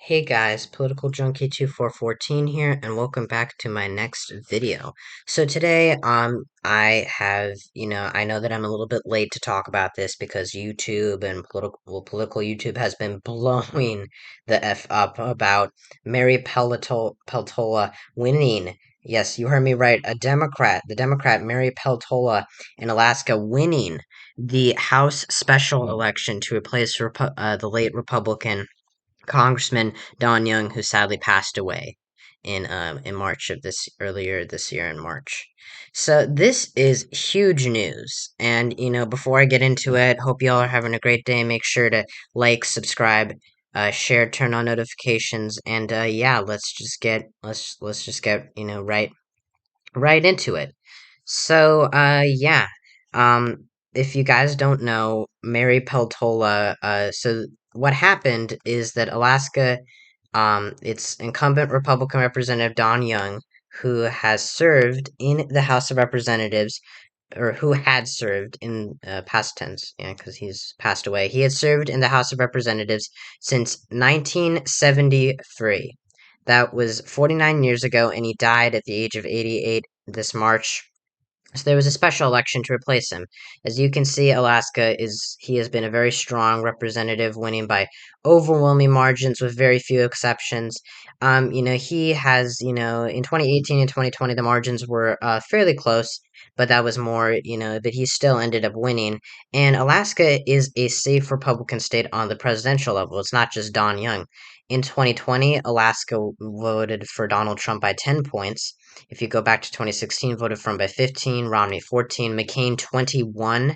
Hey guys, Political Junkie 2414 here, and welcome back to my next video. So today, I know that I'm a little bit late to talk about this because YouTube and political YouTube has been blowing the F up about Mary Peltola winning. Yes, you heard me right, the Democrat Mary Peltola in Alaska winning the House special election to replace the late Republican Congressman Don Young, who sadly passed away in March of this earlier this year in March. So this is huge news, and before I get into it, hope y'all are having a great day. Make sure to like, subscribe, share, turn on notifications, and yeah, let's just get right into it. So, yeah. If you guys don't know, Mary Peltola, so what happened is that Alaska, its incumbent Republican Representative Don Young, who has served in the House of Representatives, or who had served in past tense, yeah, because he's passed away. He had served in the House of Representatives since 1973. That was 49 years ago, and he died at the age of 88 this March. So there was a special election to replace him. As you can see, he has been a very strong representative, winning by overwhelming margins with very few exceptions. He has, in 2018 and 2020, the margins were fairly close, but that was more, but he still ended up winning. And Alaska is a safe Republican state on the presidential level. It's not just Don Young. In 2020, Alaska voted for Donald Trump by 10 points. If you go back to 2016, voted for him by 15, Romney 14, McCain 21,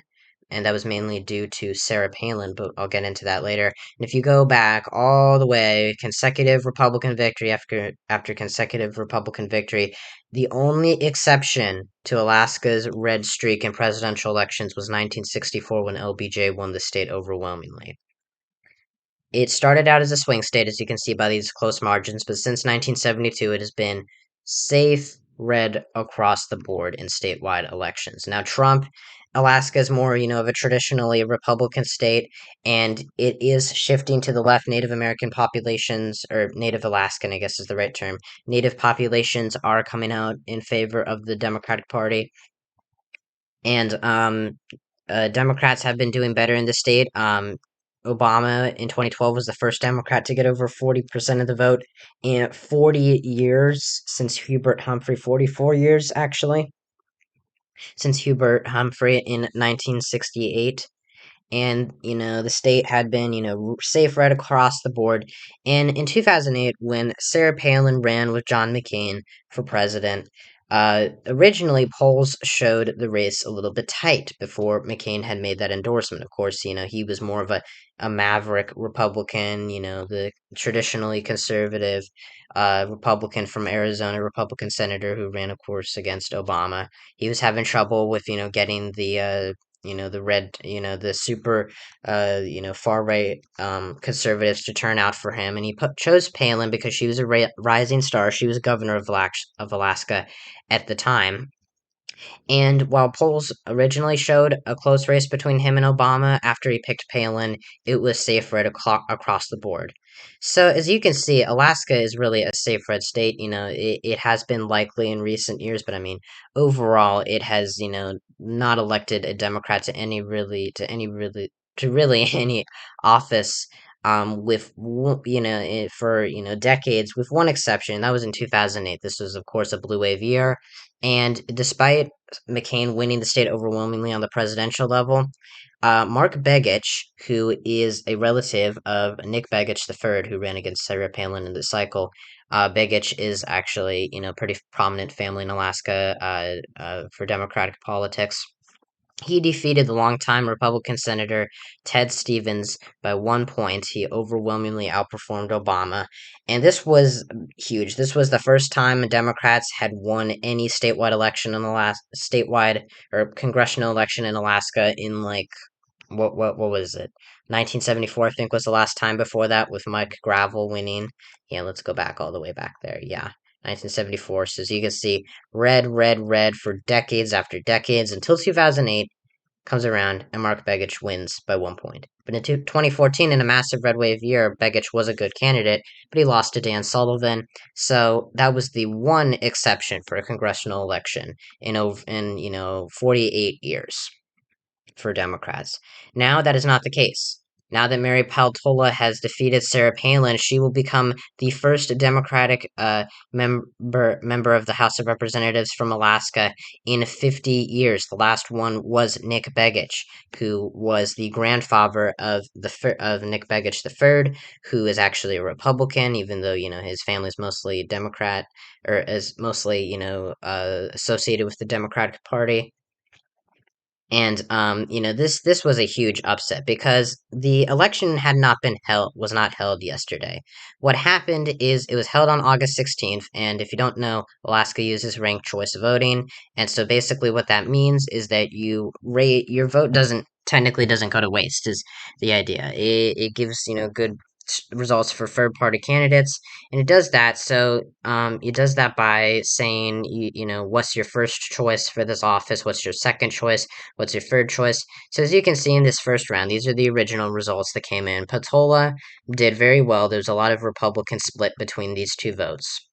and that was mainly due to Sarah Palin, but I'll get into that later. And if you go back all the way, consecutive Republican victory after consecutive Republican victory, the only exception to Alaska's red streak in presidential elections was 1964 when LBJ won the state overwhelmingly. It started out as a swing state, as you can see by these close margins, but since 1972, it has been safe red across the board in statewide elections. Now, Alaska is more, of a traditionally Republican state, and it is shifting to the left. Native American populations, or Native Alaskan, I guess is the right term, Native populations are coming out in favor of the Democratic Party, and Democrats have been doing better in the state. Obama in 2012 was the first Democrat to get over 40% of the vote in 40 years since Hubert Humphrey, 44 years actually, since Hubert Humphrey in 1968. And the state had been safe right across the board. And in 2008, when Sarah Palin ran with John McCain for president, originally polls showed the race a little bit tight before McCain had made that endorsement. Of course, he was more of a maverick Republican, the traditionally conservative Republican from Arizona, Republican senator who ran, of course, against Obama. He was having trouble with getting the red, the super, far right conservatives to turn out for him, and he chose Palin because she was a rising star. She was governor of Alaska at the time, and while polls originally showed a close race between him and Obama, after he picked Palin, it was safe red across the board. So, as you can see, Alaska is really a safe red state. It has been likely in recent years, but I mean, overall, it has, not elected a Democrat to really any office. For decades, with one exception, and that was in 2008. This was, of course, a blue wave year, and despite McCain winning the state overwhelmingly on the presidential level, Mark Begich, who is a relative of Nick Begich III, who ran against Sarah Palin in the cycle, Begich is actually, pretty prominent family in Alaska for Democratic politics. He defeated the longtime Republican Senator Ted Stevens by 1 point. He overwhelmingly outperformed Obama. And this was huge. This was the first time Democrats had won any statewide or congressional election in Alaska in like what was it? 1974, I think, was the last time. Before that, with Mike Gravel winning. Yeah, let's go back all the way back there. Yeah, 1974. So as you can see, red, red, red for decades after decades until 2008. comes around and Mark Begich wins by 1 point. But in 2014, in a massive red wave year, Begich was a good candidate, but he lost to Dan Sullivan. So that was the one exception for a congressional election in 48 years for Democrats. Now that is not the case. Now that Mary Peltola has defeated Sarah Palin, she will become the first Democratic member of the House of Representatives from Alaska in 50 years. The last one was Nick Begich, who was the grandfather of Nick Begich III, who is actually a Republican, even though his family's mostly Democrat or is mostly associated with the Democratic Party. And this was a huge upset because the election was not held yesterday. What happened is it was held on August 16th, and if you don't know, Alaska uses ranked choice voting, and so basically what that means is that your vote doesn't go to waste is the idea. It gives good results for third party candidates, and it does that by saying what's your first choice for this office, what's your second choice, what's your third choice? So as you can see in this first round, these are the original results that came in. Patola did very well. There's a lot of Republican split between these two votes.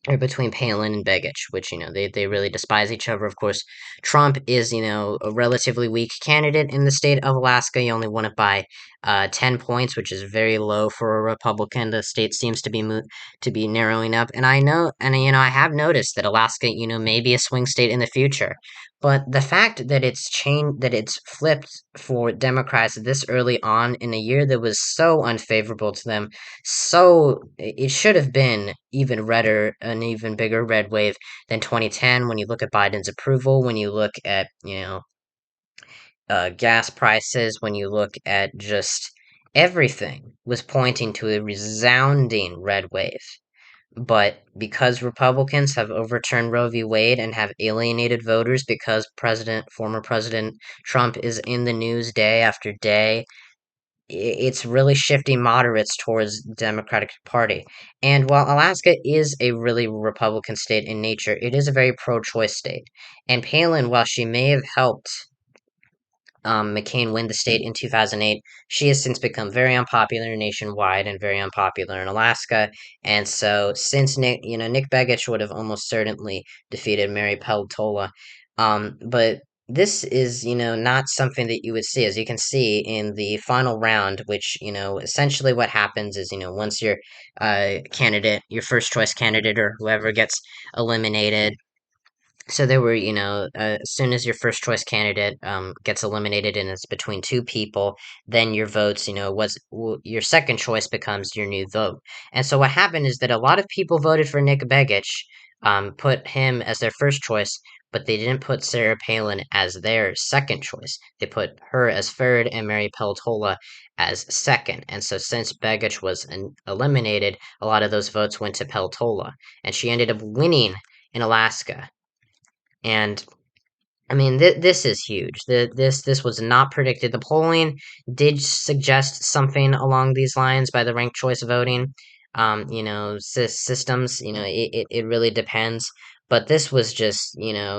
Or between Palin and Begich, which, they really despise each other. Of course, Trump is, a relatively weak candidate in the state of Alaska. He only won it by 10 points, which is very low for a Republican. The state seems to be narrowing up. And I know, and, I have noticed that Alaska, may be a swing state in the future. But the fact that it's flipped for Democrats this early on in a year that was so unfavorable to them, so it should have been an even bigger red wave than 2010 when you look at Biden's approval, when you look at, gas prices, when you look at just everything was pointing to a resounding red wave. But because Republicans have overturned Roe v. Wade and have alienated voters because former President Trump is in the news day after day, it's really shifting moderates towards the Democratic Party. And while Alaska is a really Republican state in nature, it is a very pro-choice state. And Palin, while she may have helped McCain win the state in 2008, she has since become very unpopular nationwide and very unpopular in Alaska. And so, since Nick Begich would have almost certainly defeated Mary Peltola, but this is, not something that you would see. As you can see in the final round, which, essentially what happens is, once your first choice candidate or whoever gets eliminated, so there were, as soon as your first choice candidate gets eliminated and it's between two people, then your votes, your second choice becomes your new vote. And so what happened is that a lot of people voted for Nick Begich, put him as their first choice, but they didn't put Sarah Palin as their second choice. They put her as third and Mary Peltola as second. And so since Begich was eliminated, a lot of those votes went to Peltola, and she ended up winning in Alaska. And I mean, this is huge. This was not predicted. The polling did suggest something along these lines by the ranked choice voting, systems. It really depends. But this was just,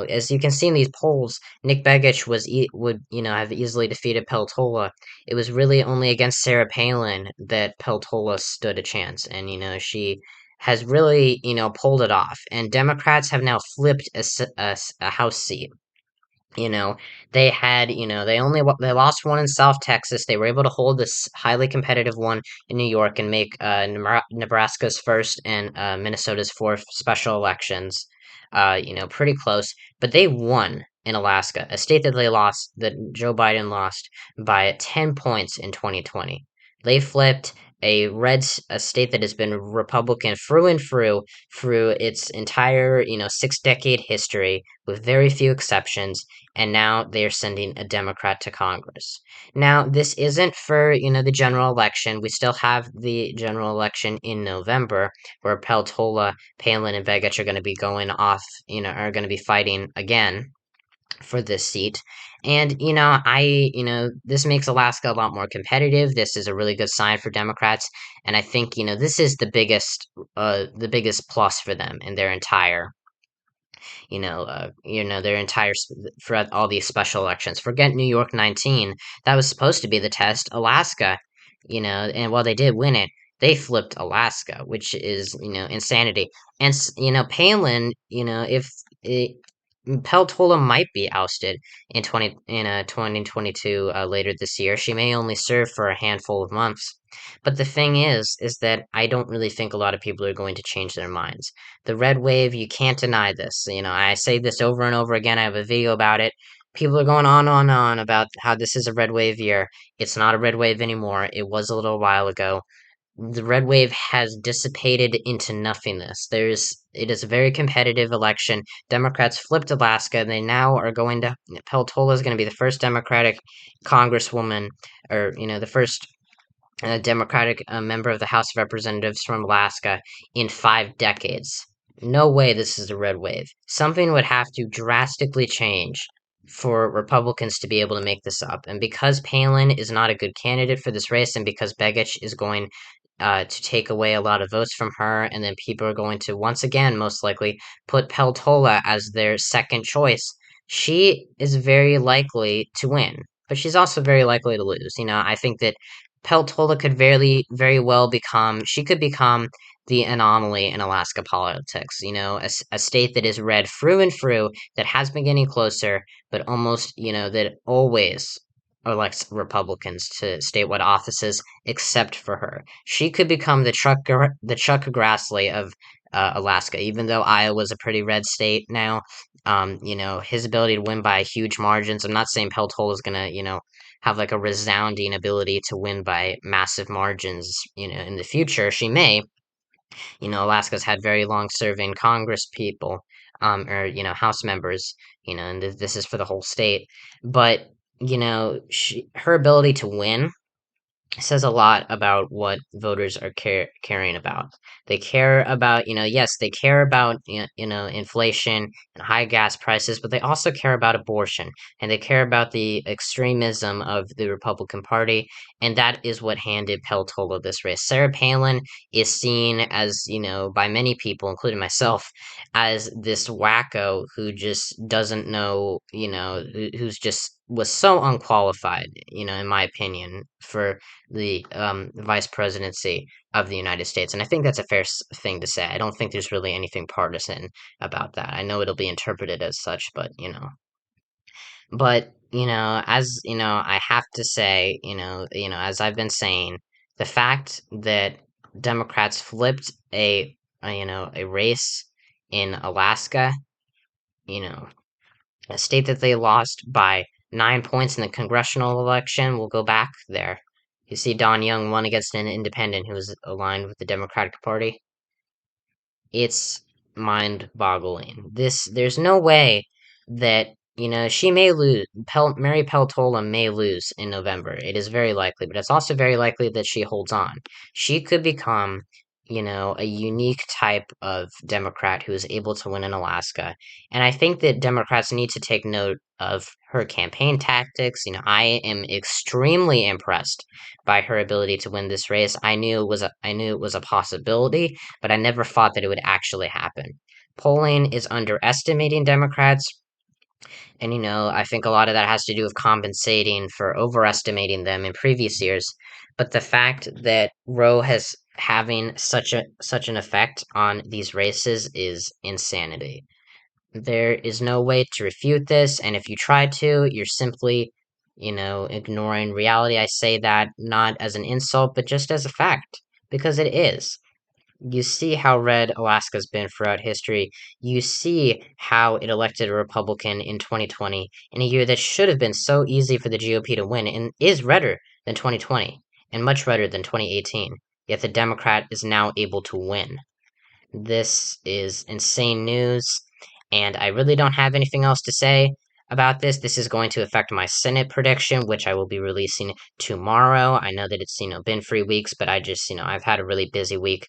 as you can see in these polls, Nick Begich would have easily defeated Peltola. It was really only against Sarah Palin that Peltola stood a chance, and she has really pulled it off. And Democrats have now flipped a House seat. you know, they lost one in South Texas. They were able to hold this highly competitive one in New York and make Nebraska's first and Minnesota's fourth special elections. Pretty close, but they won in Alaska, a state that Joe Biden lost by 10 points in 2020. They flipped a state that has been Republican through and through its entire 6 decade history with very few exceptions, and now they are sending a Democrat to Congress. Now, this isn't for, the general election. We still have the general election in November, where Peltola, Palin, and Begich are going to be going off, are going to be fighting again for this seat. And, this makes Alaska a lot more competitive. This is a really good sign for Democrats. And I think, this is the biggest plus for them in their entire their entire for all these special elections. Forget New York 19, that was supposed to be the test. Alaska, and while they did win it, they flipped Alaska, which is insanity. And Palin, if it, Peltola might be ousted in 2022 later this year. She may only serve for a handful of months. But the thing is that I don't really think a lot of people are going to change their minds. The red wave, you can't deny this. I say this over and over again. I have a video about it. People are going on about how this is a red wave year. It's not a red wave anymore. It was a little while ago. The red wave has dissipated into nothingness. It is a very competitive election. Democrats flipped Alaska. They now are going to Peltola is going to be the first Democratic congresswoman, or the first Democratic member of the House of Representatives from Alaska in 5 decades. No way this is a red wave. Something would have to drastically change for Republicans to be able to make this up. And because Palin is not a good candidate for this race, and because Begich is going to take away a lot of votes from her, and then people are going to once again, most likely, put Peltola as their second choice, she is very likely to win. But she's also very likely to lose. I think that Peltola could very well she could become the anomaly in Alaska politics. A state that is red through and through, that has been getting closer, but almost, that always elects Republicans to statewide offices, except for her. She could become the Chuck Grassley of Alaska, even though Iowa's a pretty red state now. His ability to win by huge margins. I'm not saying Peltola is gonna, have like a resounding ability to win by massive margins, in the future. She may. Alaska's had very long serving Congress people, or, House members, and this is for the whole state. But, her ability to win says a lot about what voters are caring about. They care about, yes, they care about, inflation and high gas prices, but they also care about abortion, and they care about the extremism of the Republican Party, and that is what handed Peltola this race. Sarah Palin is seen as, by many people, including myself, as this wacko who just doesn't know, who's just was so unqualified, in my opinion, for the vice presidency of the United States. And I think that's a fair thing to say. I don't think there's really anything partisan about that. I know it'll be interpreted as such, but as I have to say, as I've been saying, the fact that Democrats flipped a race in Alaska, you know, a state that they lost by 9 points in the congressional election, will go back there. You see, Don Young won against an independent who was aligned with the Democratic Party. It's mind-boggling. There's no way that, she may lose. Mary Peltola may lose in November. It is very likely, but it's also very likely that she holds on. She could become, a unique type of Democrat who is able to win in Alaska. And I think that Democrats need to take note of her campaign tactics. I am extremely impressed by her ability to win this race. I knew it was a possibility, but I never thought that it would actually happen. Polling is underestimating Democrats, and I think a lot of that has to do with compensating for overestimating them in previous years. But the fact that Roe has having such an effect on these races is insanity. There is no way to refute this, and if you try to, you're simply, ignoring reality. I say that not as an insult, but just as a fact, because it is. You see how red Alaska's been throughout history. You see how it elected a Republican in 2020, in a year that should have been so easy for the GOP to win, and is redder than 2020, and much redder than 2018. Yet the Democrat is now able to win. This is insane news, and I really don't have anything else to say about this. This is going to affect my Senate prediction, which I will be releasing tomorrow. I know that it's, been 3 weeks, but I just, I've had a really busy week.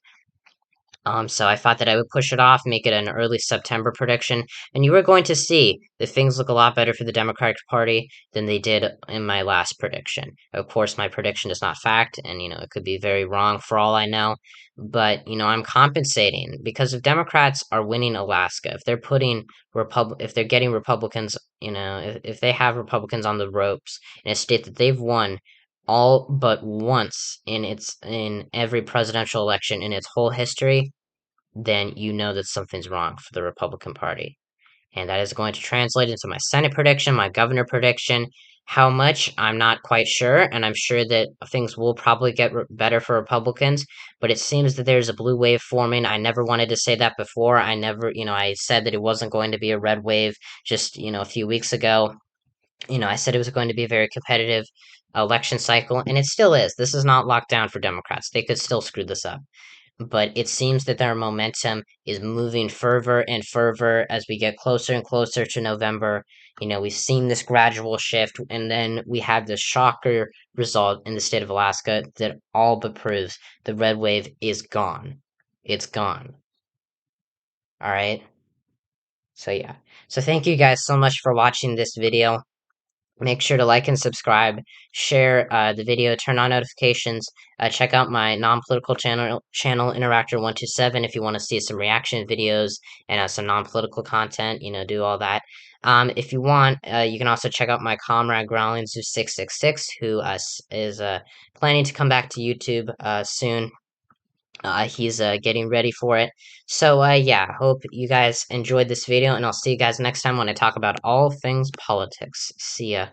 So I thought that I would push it off, make it an early September prediction, and you were going to see that things look a lot better for the Democratic Party than they did in my last prediction. Of course, my prediction is not fact, and it could be very wrong for all I know. But I'm compensating because if Democrats are winning Alaska, if they're putting if they're getting Republicans, if they have Republicans on the ropes in a state that they've won all but once in every presidential election in its whole history, then you know that something's wrong for the Republican Party. And that is going to translate into my Senate prediction, my governor prediction. How much, I'm not quite sure, and I'm sure that things will probably get better for Republicans, but it seems that there's a blue wave forming. I never wanted to say that before. I never, I said that it wasn't going to be a red wave just, a few weeks ago. I said it was going to be a very competitive election cycle, and it still is. This is not locked down for Democrats. They could still screw this up, but it seems that their momentum is moving further and further as we get closer and closer to November. We've seen this gradual shift, and then we have this shocker result in the state of Alaska that all but proves the red wave is gone. It's gone. All right. So yeah. So thank you guys so much for watching this video. Make sure to like and subscribe, share the video, turn on notifications, check out my non-political channel Interactor127 if you want to see some reaction videos and some non-political content, do all that. If you want, you can also check out my comrade Growling Zoo 666, who is planning to come back to YouTube soon. He's getting ready for it. So yeah, hope you guys enjoyed this video, and I'll see you guys next time when I talk about all things politics. See ya.